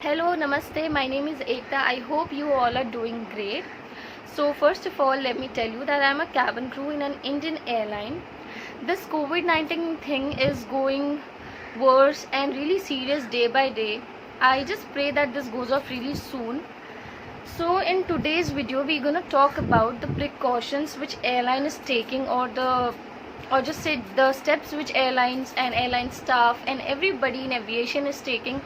Hello, namaste. My name is Ekta. I hope you all are doing great. So, first of all, let me tell you that I'm a cabin crew in an Indian airline. This COVID-19 thing is going worse and really serious day by day. I just pray that this goes off really soon. So, in today's video, we're gonna talk about the precautions which airline is taking, or just say the steps which airlines and airline staff and everybody in aviation is taking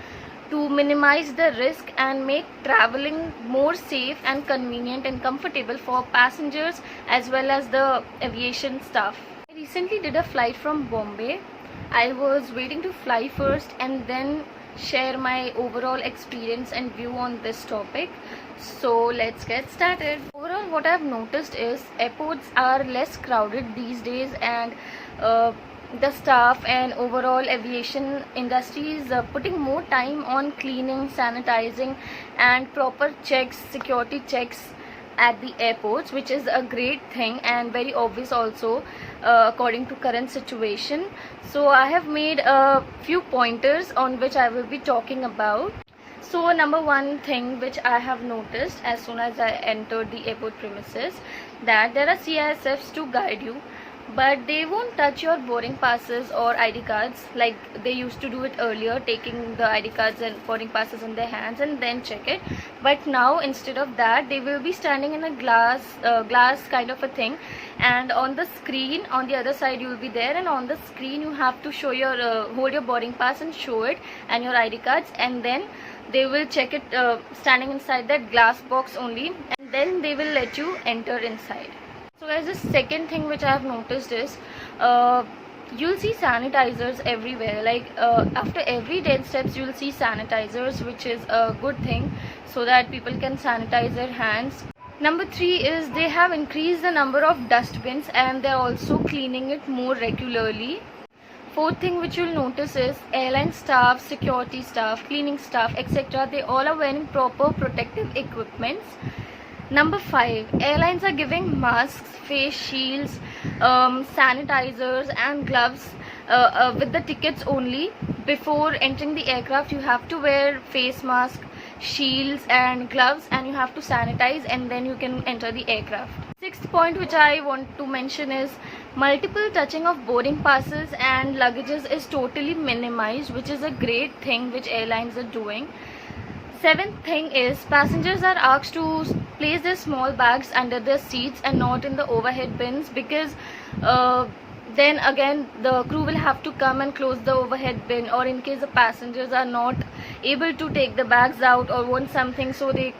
to minimize the risk and make traveling more safe and convenient and comfortable for passengers as well as the aviation staff. I recently did a flight from Bombay. I was waiting to fly first and then share my overall experience and view on this topic. So let's get started. Overall, what I've noticed is airports are less crowded these days, and the staff and overall aviation industry is putting more time on cleaning, sanitizing and proper checks, security checks at the airports, which is a great thing and very obvious also according to current situation. So I have made a few pointers on which I will be talking about. So number one thing which I have noticed as soon as I entered the airport premises, that there are CISFs to guide you, but they won't touch your boarding passes or ID cards like they used to do it earlier, taking the ID cards and boarding passes in their hands and then check it. But now instead of that, they will be standing in a glass kind of a thing, and on the screen on the other side you will be there, and on the screen you have to show your hold your boarding pass and show it and your ID cards, and then they will check it standing inside that glass box only, and then they will let you enter inside. So guys, the second thing which I have noticed is you'll see sanitizers everywhere. Like after every 10 steps you'll see sanitizers, which is a good thing so that people can sanitize their hands. Number 3 is they have increased the number of dustbins and they're also cleaning it more regularly. Fourth thing which you'll notice is airline staff, security staff, cleaning staff, etc. They all are wearing proper protective equipments. Number 5, airlines are giving masks, face shields, sanitizers and gloves with the tickets only. Before entering the aircraft you have to wear face mask, shields and gloves, and you have to sanitize, and then you can enter the aircraft. Sixth point which I want to mention is multiple touching of boarding passes and luggages is totally minimized, which is a great thing which airlines are doing. Seventh thing is passengers are asked to place their small bags under their seats and not in the overhead bins, because then again the crew will have to come and close the overhead bin, or in case the passengers are not able to take the bags out or want something, so they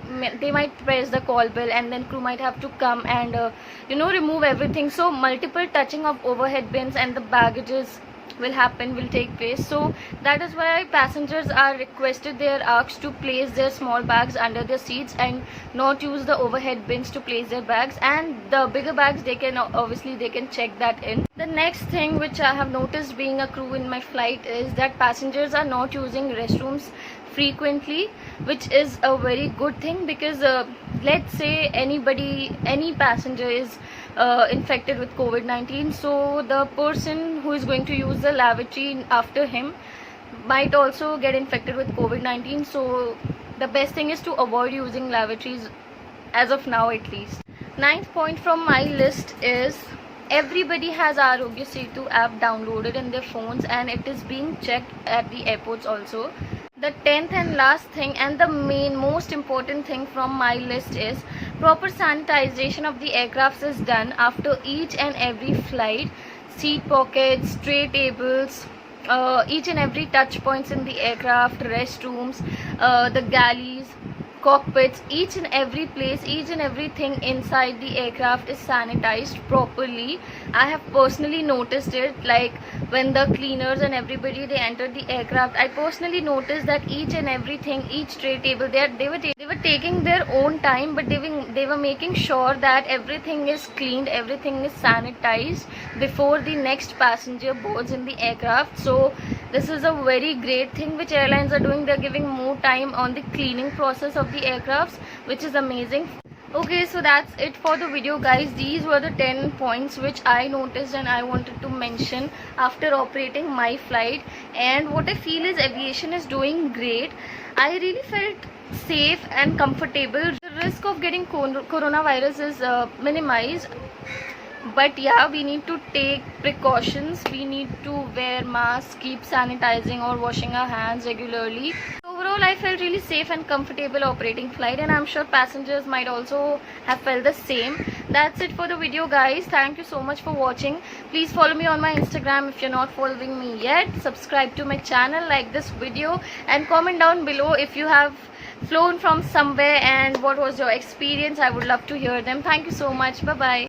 might press the call bell and then crew might have to come and remove everything. So multiple touching of overhead bins and the baggages will take place. So that is why passengers are requested, they are asked to place their small bags under their seats and not use the overhead bins to place their bags, and the bigger bags they can check that in. The next thing which I have noticed being a crew in my flight is that passengers are not using restrooms frequently, which is a very good thing, because let's say any passenger is infected with COVID-19, so the person who is going to use the lavatory after him might also get infected with COVID-19. So the best thing is to avoid using lavatories as of now, at least. Ninth point from my list is everybody has Arogya Setu app downloaded in their phones, and it is being checked at the airports also. The 10th and last thing, and the most important thing from my list, is proper sanitization of the aircrafts is done after each and every flight. Seat pockets, tray tables, each and every touch points in the aircraft, restrooms, the galleys, cockpits, each and every place, each and everything inside the aircraft is sanitized properly. I have personally noticed it, like when the cleaners and everybody they entered the aircraft, I personally noticed that each and everything, each tray table, they were taking their own time, but they were making sure that everything is cleaned, everything is sanitized before the next passenger boards in the aircraft. So this is a very great thing which airlines are doing. They're giving more time on the cleaning process of the aircrafts, which is amazing. Okay, so that's it for the video, guys. These were the 10 points which I noticed and I wanted to mention after operating my flight. And what I feel is aviation is doing great. I really felt safe and comfortable. The risk of getting coronavirus is minimized, but yeah, we need to take precautions. We need to wear masks, keep sanitizing or washing our hands regularly. Overall, I felt really safe and comfortable operating flight, and I'm sure passengers might also have felt the same. That's it for the video, guys. Thank you so much for watching. Please follow me on my Instagram if you're not following me yet. Subscribe to my channel, like this video, and comment down below if you have flown from somewhere and what was your experience. I would love to hear them. Thank you so much. Bye bye.